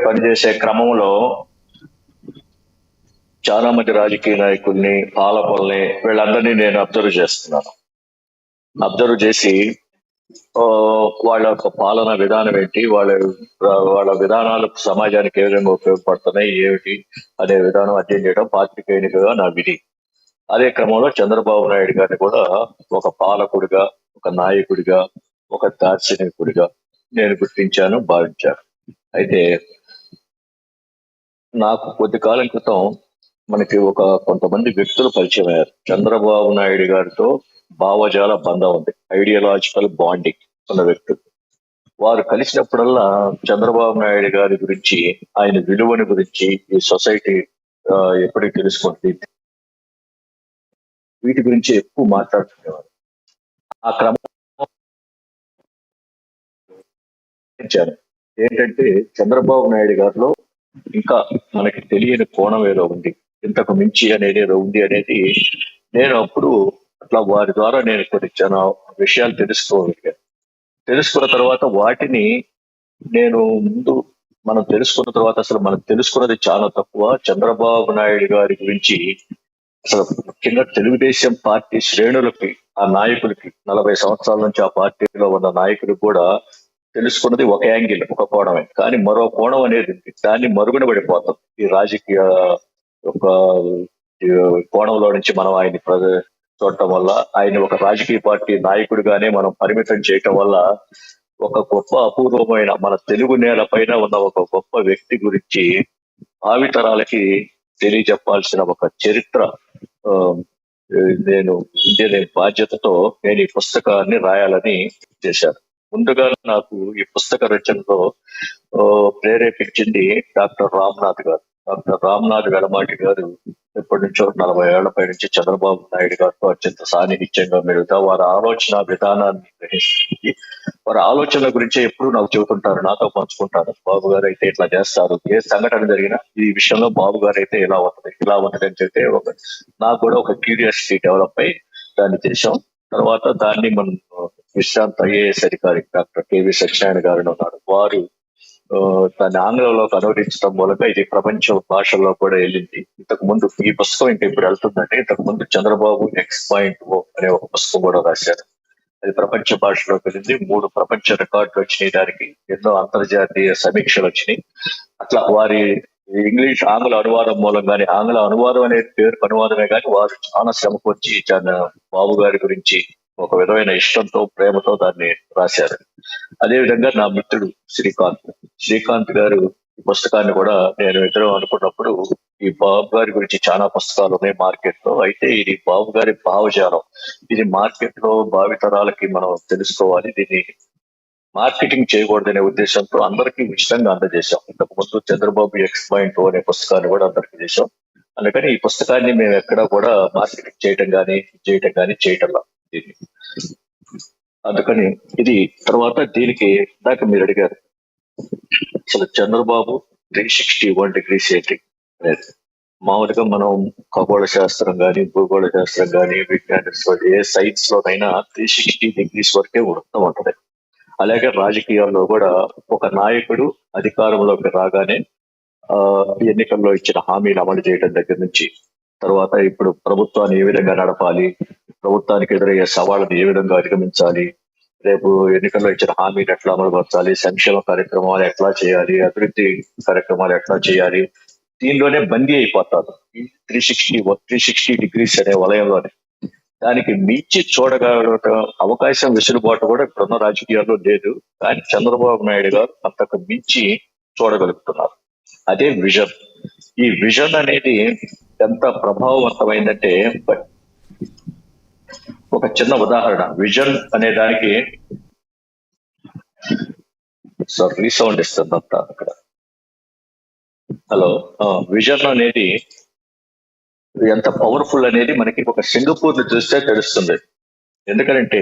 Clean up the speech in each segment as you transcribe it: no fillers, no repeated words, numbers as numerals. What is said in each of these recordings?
పనిచేసే క్రమంలో చాలా మంది రాజకీయ నాయకుల్ని, పాలకుల్ని వీళ్ళందరినీ నేను అబ్జర్వ్ చేస్తున్నాను. అబ్జర్వ్ చేసి వాళ్ళ యొక్క పాలన విధానం ఏంటి, వాళ్ళ విధానాలు సమాజానికి ఏ విధంగా ఉపయోగపడుతున్నాయి ఏమిటి అనే విధానం అధ్యయనం చేయడం పాత్రికేయునిగా నా విధి. అదే క్రమంలో చంద్రబాబు నాయుడు గారిని కూడా ఒక పాలకుడిగా, ఒక నాయకుడిగా, ఒక దార్శనికుడిగా నేను గుర్తించాను, భావించాను. అయితే నాకు కొద్ది కాలం క్రితం మనకి కొంతమంది వ్యక్తులు పరిచయం అయ్యారు. చంద్రబాబు నాయుడు గారితో భావజాల బంధం ఉంది, ఐడియాలజికల్ బాండింగ్ ఉన్న వ్యక్తులు. వారు కలిసినప్పుడల్లా చంద్రబాబు నాయుడు గారి గురించి, ఆయన విలువని గురించి, ఈ సొసైటీ ఎప్పటికి తెలుసుకుంటుంది, వీటి గురించి ఎక్కువ మాట్లాడుతున్నారు. ఆ క్రమం ఏంటంటే చంద్రబాబు నాయుడు గారిలో ఇంకా మనకి తెలియని కోణం ఏదో ఉంది, ఇంతకు మించి అనేది ఏదో ఉంది అనేది నేను అప్పుడు అట్లా వారి ద్వారా నేను కొన్ని చాలా విషయాలు తెలుసుకోగలిగాను. తెలుసుకున్న తర్వాత వాటిని నేను ముందు మనం తెలుసుకున్న తర్వాత అసలు మనం తెలుసుకున్నది చాలా తక్కువ. చంద్రబాబు నాయుడు గారి గురించి అసలు ముఖ్యంగా తెలుగుదేశం పార్టీ శ్రేణులకి, ఆ నాయకులకి, 40 సంవత్సరాల నుంచి ఆ పార్టీలో ఉన్న నాయకులు కూడా తెలుసుకున్నది ఒక యాంగిల్, ఒక కోణమే. కానీ మరో కోణం అనేది దాన్ని మరుగున పడిపోతాం ఈ రాజకీయ ఒక కోణంలో నుంచి మనం ఆయన చూడటం వల్ల, ఆయన ఒక రాజకీయ పార్టీ నాయకుడిగానే మనం పరిమితం చేయటం వల్ల ఒక గొప్ప అపూర్వమైన మన తెలుగు నేల పైన ఉన్న ఒక గొప్ప వ్యక్తి గురించి భావితరాలకి తెలియజెప్పాల్సిన ఒక చరిత్ర నేను బాధ్యతతో నేను ఈ పుస్తకాన్ని రాయాలని చేశాను. ముందుగా నాకు ఈ పుస్తక రచనలో ప్రేరేపించింది డాక్టర్ రామ్నాథ్ గారు. డాక్టర్ రామ్నాథ్ వెలమాటి గారు ఎప్పటి నుంచో 40 ఏళ్ల పై నుంచి చంద్రబాబు నాయుడు గారితో అత్యంత సాన్నిహిత్యంగా మెరుగుతా వారి ఆలోచన విధానాన్ని గ్రహించి, వారి ఆలోచనల గురించి ఎప్పుడు నాకు చెబుతుంటారు, నాతో పంచుకుంటారు. బాబు గారు అయితే ఇట్లా చేస్తారు, ఏ సంఘటన జరిగినా ఈ విషయంలో బాబు గారు అయితే ఇలా ఉంటుంది అని చెప్తే నాకు కూడా ఒక క్యూరియాసిటీ డెవలప్ అయ్యి దాన్ని చేశాం. తర్వాత దాన్ని మనం విశ్రాంత ఐఏఎస్ అధికారి డాక్టర్ కేవీ సత్యనారాయణ గారు ఉన్నారు, వారు దాన్ని ఆంగ్లంలోకి అనువదించడం మూలంగా ఇది ప్రపంచ భాషల్లో కూడా వెళ్ళింది. ఇంతకు ముందు ఈ పుస్తకం ఇంకా ఇప్పుడు వెళ్తుందంటే, ఇంతకు ముందు చంద్రబాబు X.O అనే ఒక పుస్తకం కూడా రాశారు. అది ప్రపంచ భాషలోకి వెళ్ళింది. 3 ప్రపంచ రికార్డులు వచ్చినాయి, దానికి ఎన్నో అంతర్జాతీయ సమీక్షలు వచ్చినాయి. అట్లా వారి ఇంగ్లీష్ ఆంగ్ల అనువాదం మూలంగానే, ఆంగ్ల అనువాదం అనే పేరు అనువాదమే కానీ వారు చాలా శ్రమకు వచ్చి బాబు గారి గురించి ఒక విధమైన ఇష్టంతో, ప్రేమతో దాన్ని రాశారు. అదేవిధంగా నా మిత్రుడు శ్రీకాంత్ గారు ఈ పుస్తకాన్ని కూడా నేను ఇద్దరం అనుకున్నప్పుడు, ఈ బాబు గారి గురించి చాలా పుస్తకాలు ఉన్నాయి మార్కెట్ లో, అయితే ఇది బాబు గారి భావజాలం, ఇది మార్కెట్ లో భావితరాలకి మనం తెలుసుకోవాలి, దీన్ని మార్కెటింగ్ చేయకూడదనే ఉద్దేశంతో అందరికీ ఉచితంగా అందజేశాం. ఇంతకు ముందు చంద్రబాబు X.O అనే పుస్తకాన్ని కూడా అందరికీ చేశాం. అందుకని ఈ పుస్తకాన్ని మేము ఎక్కడా కూడా మార్కెటింగ్ చేయటం కానీ చేయటంలా. అందుకని ఇది తర్వాత దీనికి ఇందాక మీరు అడిగారు అసలు చంద్రబాబు 361 degrees ఏంటి అనేది. మామూలుగా మనం ఖగోళ శాస్త్రం కానీ, భూగోళ శాస్త్రం కానీ, విజ్ఞాన ఏ సైన్స్ లోనైనా 360 degrees వరకే వృత్తం ఉంటది. అలాగే రాజకీయాల్లో కూడా ఒక నాయకుడు అధికారంలోకి రాగానే ఎన్నికల్లో ఇచ్చిన హామీలు అమలు చేయడం దగ్గర నుంచి, తర్వాత ఇప్పుడు ప్రభుత్వాన్ని ఏ విధంగా నడపాలి, ప్రభుత్వానికి ఎదురయ్యే సవాళ్ళను ఏ విధంగా అధిగమించాలి, రేపు ఎన్నికల్లో ఇచ్చిన హామీలు ఎట్లా అమలుపరచాలి, సంక్షేమ కార్యక్రమాలు ఎట్లా చేయాలి, అభివృద్ధి కార్యక్రమాలు ఎట్లా చేయాలి, దీనిలోనే బందీ అయిపోతారు ఈ 360 degrees అనే వలయంలోనే. దానికి మించి చూడగల అవకాశం, వెసులుబాటు కూడా ఇప్పుడున్న రాజకీయాల్లో లేదు. కానీ చంద్రబాబు నాయుడు గారు అంతకు మించి చూడగలుగుతున్నారు. అదే విజన్. ఈ విజన్ అనేది ఎంత ప్రభావవంతమైందంటే, ఒక చిన్న ఉదాహరణ, విజన్ అనే దానికి రీసౌండ్ ఇస్తుంది అంతా అక్కడ. హలో. విజన్ అనేది ఎంత పవర్ఫుల్ అనేది మనకి ఒక సింగపూర్ ని చూస్తే తెలుస్తుంది. ఎందుకంటే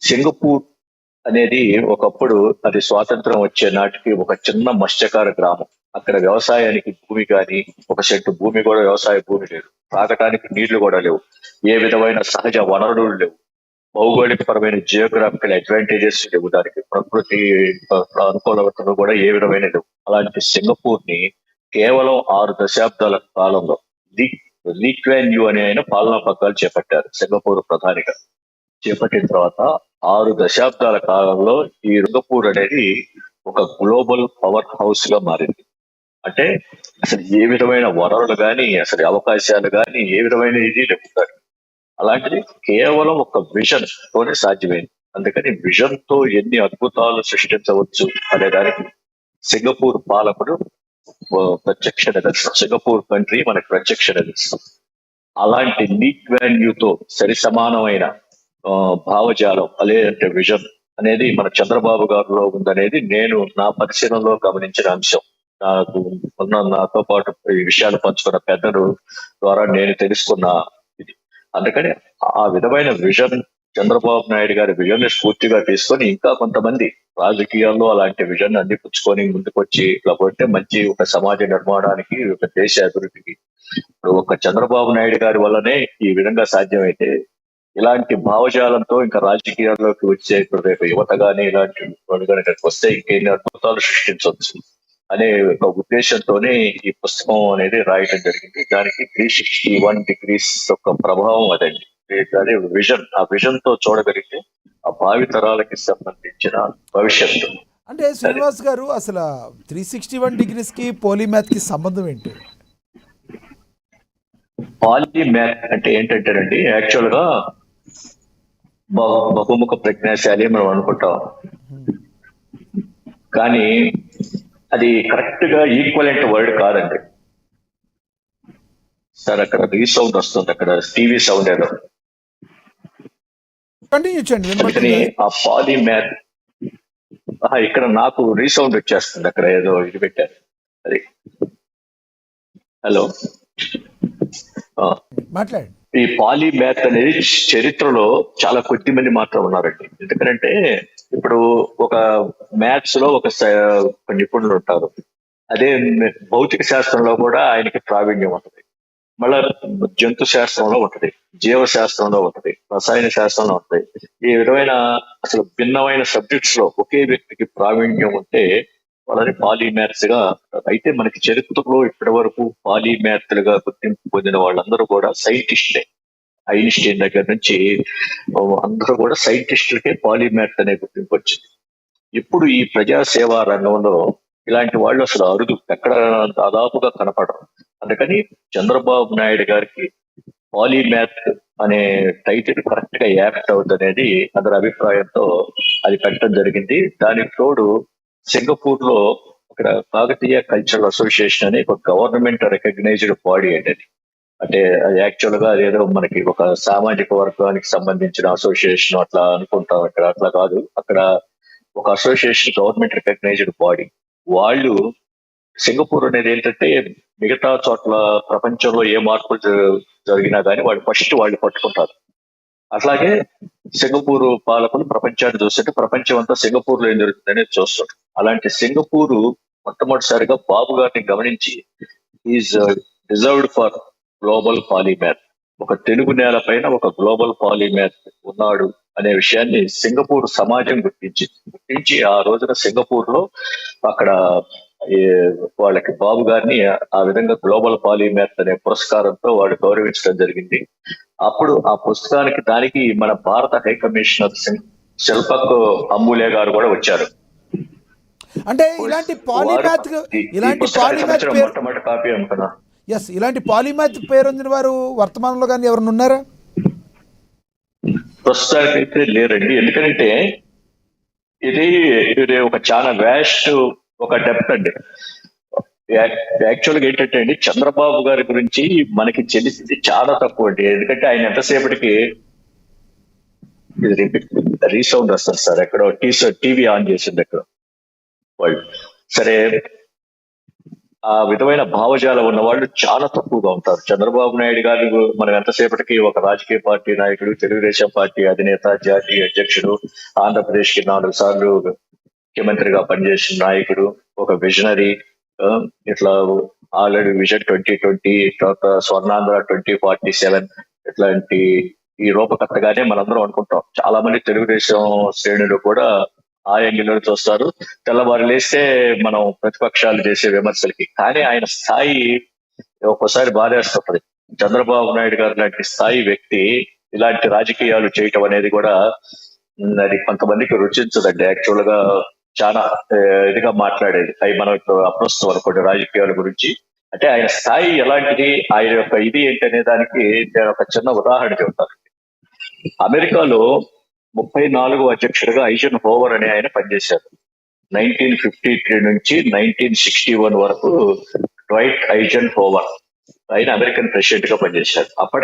సింగపూర్ అనేది ఒకప్పుడు, అది స్వాతంత్రం వచ్చే నాటికి ఒక చిన్న మత్స్యకార గ్రామం. అక్కడ వ్యవసాయానికి భూమి కానీ, ఒక సెంటు భూమి కూడా వ్యవసాయ భూమి లేదు, తాగటానికి నీళ్లు కూడా లేవు, ఏ విధమైన సహజ వనరులు లేవు. భౌగోళికపరమైన జియోగ్రాఫికల్ అడ్వాంటేజెస్ లేవు, దానికి ప్రకృతి అనుకూలతలు కూడా ఏ విధమైన లేవు. అలాంటి సింగపూర్ ని కేవలం 6 దశాబ్దాల కాలంలో లీ లీ క్వాన్ యూ అనే ఆయన పాలనా పగ్గాలు చేపట్టారు సింగపూర్ ప్రధానిగా. చేపట్టిన తర్వాత 6 దశాబ్దాల కాలంలో ఈ సింగపూర్ అనేది ఒక గ్లోబల్ పవర్ హౌస్ గా మారింది. అంటే అసలు ఏ విధమైన వనరులు కానీ, అసలు అవకాశాలు కానీ ఏ విధమైన ఇది లేవు. అలాంటిది కేవలం ఒక విజన్ తోనే సాధ్యమైంది. అందుకని విజన్ తో ఎన్ని అద్భుతాలు సృష్టించవచ్చు అనే దానికి సింగపూర్ పాలకుడు ప్రత్యక్ష నిదర్శనం. సింగపూర్ కంట్రీ మనకు ప్రత్యక్ష నిదర్శనం. అలాంటి లీ క్వాన్ యూ తో సరి సమానమైన భావజాలం లేదంటే విజన్ అనేది మన చంద్రబాబు గారిలో ఉందనేది నేను నా పరిశీలనలో గమనించిన అంశం. నాకు నాతో పాటు ఈ విషయాలు పంచుకున్న పెద్దలు ద్వారా నేను తెలుసుకున్న ఇది. అందుకని ఆ విధమైన విజన్ చంద్రబాబు నాయుడు గారి విజన్ ని స్ఫూర్తిగా తీసుకొని ఇంకా కొంతమంది రాజకీయాల్లో అలాంటి విజన్ అందిపుచ్చుకొని ముందుకొచ్చి లేకపోతే మంచి ఒక సమాజ నిర్మాణానికి, ఒక దేశ అభివృద్ధికి ఇప్పుడు ఒక చంద్రబాబు నాయుడు గారి వల్లనే ఈ విధంగా సాధ్యమైతే ఇలాంటి భావజాలంతో ఇంకా రాజకీయాల్లోకి వచ్చే ఇప్పుడు రేపు యువత గానీ ఇలాంటి ఇక్కడికి వస్తే ఇంకెన్ని అద్భుతాలు సృష్టించవచ్చు అనే ఒక ఉద్దేశంతోనే ఈ పుస్తకం అనేది రాయడం జరిగింది. దానికి 361 degrees యొక్క ప్రభావం అదండి. అదే విజన్. ఆ విజన్ తో చూడగలిగితే ఆ భావి తరాలకి సంబంధించిన భవిష్యత్తు. అంటే శ్రీనివాస్ గారు, అసలు 361 degrees కి పోలీమ్యాథ్ కి సంబంధం ఏంటి? పాలీమ్యాథ్ అంటే ఏంటంటేనండి, యాక్చువల్ గా బహుముఖ ప్రజ్ఞాశాలి మనం అనుకుంటాం, కానీ అది కరెక్ట్ గా ఈక్వలెంట్ వర్డ్ కాదండి సార్. అక్కడ రీసౌండ్ వస్తుంది, అక్కడ టీవీ సౌండ్ ఏదో. కంటిన్యూ చేయండి. అందుకని ఆ పాలీమ్యాథ్ ఇక్కడ నాకు రీసౌండ్ వచ్చేస్తుంది, అక్కడ ఏదో ఇది పెట్టారు. అది హలో మాట్లాడండి. ఈ పాలీమ్యాథ్ అనేది చరిత్రలో చాలా కొద్ది మంది మాత్రం ఉన్నారండి. ఎందుకంటే ఇప్పుడు ఒక మ్యాథ్స్ లో ఒక నిపుణులు ఉంటారు, అదే భౌతిక శాస్త్రంలో కూడా ఆయనకి ప్రావీణ్యం ఉంటుంది, మళ్ళా జంతు శాస్త్రంలో ఉంటుంది, జీవ శాస్త్రంలో ఉంటుంది, రసాయన శాస్త్రంలో ఉంటుంది. ఈ విధమైన అసలు భిన్నమైన సబ్జెక్ట్స్ లో ఒకే వ్యక్తికి ప్రావీణ్యం ఉంటే వాళ్ళని పాలీమ్యాథ్స్ గా. అయితే మనకి చరిత్రలో ఇప్పటి వరకు పాలీమ్యాథ్లుగా గుర్తింపు పొందిన వాళ్ళందరూ కూడా సైంటిస్టులే. ఐన్స్టీన్ దగ్గర నుంచి అందరూ కూడా సైంటిస్టులకే పాలీమ్యాథ్ అనే గుర్తింపు వచ్చింది. ఇప్పుడు ఈ ప్రజాసేవా రంగంలో ఇలాంటి వాళ్ళు అసలు అరుదు, ఎక్కడ దాదాపుగా కనపడరు. అందుకని చంద్రబాబు నాయుడు గారికి పాలీమ్యాథ్ అనే టైటిల్ కరెక్ట్ గా యాప్ట్ అవుతుంది అనేది అందరి అభిప్రాయంతో అది పెట్టడం జరిగింది. దానికి తోడు సింగపూర్ లో అక్కడ కాకతీయ కల్చరల్ అసోసియేషన్ అనే ఒక గవర్నమెంట్ రికగ్నైజ్డ్ బాడీ అనేది. అంటే అది యాక్చువల్ గా ఏదో మనకి ఒక సామాజిక వర్గానికి సంబంధించిన అసోసియేషన్ అట్లా అనుకుంటాం, అక్కడ అట్లా కాదు. అక్కడ ఒక అసోసియేషన్ గవర్నమెంట్ రికగ్నైజ్డ్ బాడీ. వాళ్ళు సింగపూర్ అనేది ఏంటంటే మిగతా చోట్ల ప్రపంచంలో ఏ మార్పులు జరిగినా కానీ వాళ్ళు ఫస్ట్ వాళ్ళు పట్టుకుంటారు. అట్లాగే సింగపూర్ పాలకులు ప్రపంచాన్ని చూస్తుంటే ప్రపంచం అంతా సింగపూర్ లో ఏం జరుగుతుందని చూస్తారు. అలాంటి సింగపూర్ మొట్టమొదటిసారిగా బాబు గారిని గమనించి ఈజ్ రిజర్వ్డ్ ఫర్ గ్లోబల్ పాలీమ్యాథ్, ఒక తెలుగు నేల పైన ఒక గ్లోబల్ పాలీమ్యాథ్ ఉన్నాడు అనే విషయాన్ని సింగపూర్ సమాజం గుర్తించి ఆ రోజున సింగపూర్ లో అక్కడ వాళ్ళకి బాబు గారిని ఆ విధంగా గ్లోబల్ పాలీమ్యాథ్ అనే పురస్కారంతో వాళ్ళు గౌరవించడం జరిగింది. అప్పుడు ఆ పుస్తకానికి దానికి మన భారత హై కమిషనర్ శిల్పక్ అమూల్య గారు కూడా వచ్చారు. అంటే ఇలాంటి పాలీమ్యాథ్ మొట్టమొదటి కాపీ అనుకున్నా. ఎస్, ఇలాంటి పాలీమ్యాథ్ పేరొందిన వారు వర్తమానంలో కానీ ఎవరైనా ఉన్నారా? ప్రస్తుతానికి అయితే లేరండి. ఎందుకంటే ఇది ఒక చాలా వ్యాస్ట్ ఒక డెప్త్ అండి. యాక్చువల్గా ఏంటంటే అండి, చంద్రబాబు గారి గురించి మనకి తెలిసింది చాలా తక్కువ అండి. ఎందుకంటే ఆయన ఎంతసేపటికి ఇది రీసౌండ్ వస్తుంది సార్, ఎక్కడో టీవీ ఆన్ చేసింది ఎక్కడ వాళ్ళు. సరే, ఆ విధమైన భావజాలం ఉన్న వాళ్ళు చాలా తక్కువగా ఉంటారు. చంద్రబాబు నాయుడు గారు మనం ఎంతసేపటికి ఒక రాజకీయ పార్టీ నాయకుడు, తెలుగుదేశం పార్టీ అధినేత, జాతీయ అధ్యక్షుడు, ఆంధ్రప్రదేశ్ కి 4 సార్లు ముఖ్యమంత్రిగా పనిచేసిన నాయకుడు, ఒక విజనరీ, ఇట్లా ఆల్రెడీ విజన్ 2020, తర్వాత స్వర్ణాంధ్ర 2047 ఇట్లాంటి ఈ రూపకర్తగానే మనందరం అనుకుంటాం. చాలా మంది తెలుగుదేశం శ్రేణులు కూడా ఆ యాంగిల్ లో చూస్తారు. తెల్లవారు లేస్తే మనం ప్రతిపక్షాలు చేసే విమర్శలకి, కానీ ఆయన స్థాయి ఒక్కోసారి బాధేస్తుంటది. చంద్రబాబు నాయుడు గారు లాంటి స్థాయి వ్యక్తి ఇలాంటి రాజకీయాలు చేయటం అనేది కూడా అది కొంతమందికి రుచించదండి. యాక్చువల్ గా చాలా ఇదిగా మాట్లాడేది అవి మనం ఇప్పుడు అప్రస్తుతం అనుకోండి రాజకీయాల గురించి. అంటే ఆయన స్థాయి ఎలాంటిది, ఆయన యొక్క ఇది ఏంటి అనే దానికి నేను ఒక చిన్న ఉదాహరణ చెప్తాను. అమెరికాలో 34వ అధ్యక్షుడిగా ఐజన్ హోవర్ అనే ఆయన పనిచేశారు. 1953 నుంచి 1961 వరకు డ్వైట్ ఐజన్ హోవర్ ఆయన అమెరికన్ ప్రెసిడెంట్ గా పనిచేశారు. అప్పటి